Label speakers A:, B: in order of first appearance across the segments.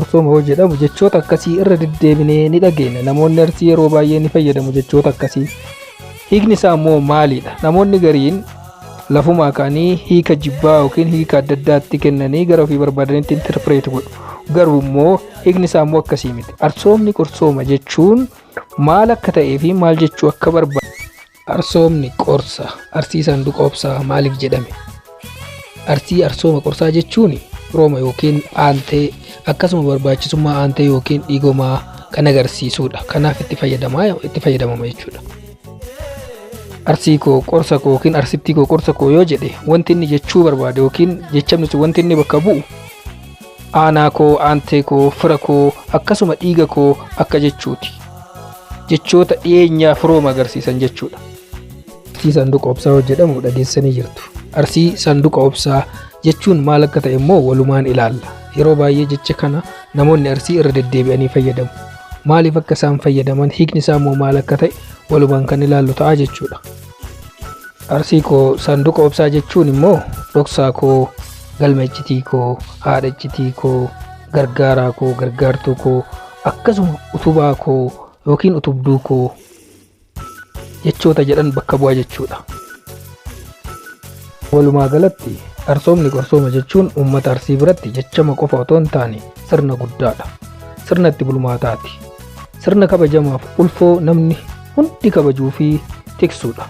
A: qorsooma hoo jedhamu jechoota akkasii irra deddeebinee ni dhageenya. Namoonni Arsii yeroo baay'ee ni fayyadamu jechoota akkasii. Hiikni isaa immoo maalidha? Namoonni gariin lafumaa kaanii hiika jibbaa yookiin hiika adda addaatti kennanii gara ofii barbaadanitti interpret godhu. Garuu immoo hiikni isaa immoo akkasii miti. Arsoomni qorsooma jechuun maal akka ta'ee fi maal jechuu akka barbaadu. Arsoomni qorsa. Arsii sanduqa obsaa maaliif jedhame? Arsii arsooma qorsaa jechuun rooma yookiin aantee akkasuma barbaachisummaa aantee yookiin dhiigomaa kan agarsiisudha. Kanaaf itti fayyadamama jechuudha. Arsii koo qorsa koo yookiin arsittii koo qorsa koo yoo jedhe wanti inni jechuu barbaade yookiin jechamni sun wanti inni bakka bu'u aanaa koo, aantee koo, fira koo akkasuma dhiiga koo akka jechuuti. Jechoota dhiyeenyaaf rooma agarsiisan jechuudha. Arsii sanduqa obsaa yoo jedhamu dhageessanii jirtu. Arsii sanduqa obsaa jechuun maal akka ta'e immoo walumaan ilaalla. Yeroo baay'ee jecha kana namoonni Arsii irra deddeebi'anii fayyadamu. Maaliif akka isaan fayyadaman, hiikni isaa immoo maal akka ta'e walumaan kan ilaallu ta'a jechuudha. Arsii koo sanduqa obsaa jechuun immoo dhoksaa koo, galma iccitii koo, haadha iccitii koo, gargaaraa koo, gargaartuu koo akkasuma utubaa koo yookiin utubduu koo jechoota jedhan bakka bu'a jechuudha. Walumaa galatti arsoomni qorsooma jechuun uummata Arsii biratti jechama qofa otoo hin taane sirna guddaadha. Sirna itti bulmaataati. Sirna kabajamaaf ulfoo namni hundi kabajuu fi tiksuudha.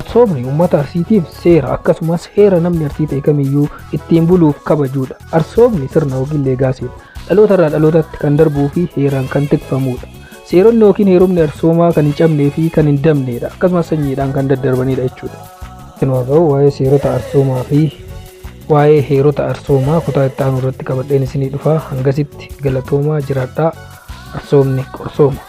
A: Arsoomni uummata Arsiitiif seera akkasumas heera namni Arsii ta'e kamiyyuu ittiin buluuf kabajuudha. Arsoomni sirna yookiin leegaasiidha. Dhaloota irraa dhalootatti kan darbuu fi heeraan kan tikfamuudha. Seeronni yookiin heerumni arsoomaa kan hin cabnee fi kan hin dabneedha. Akkasumas sanyiidhaan kan daddarbanidha jechuudha. Kanuma ta'u waa'ee seerota arsoomaa fi waa'ee heerota arsoomaa kutaa itti aanu irratti qabadheen isinii dhufa. Hangasitti galatoomaa jiraadhaa. Arsoomni qorsooma.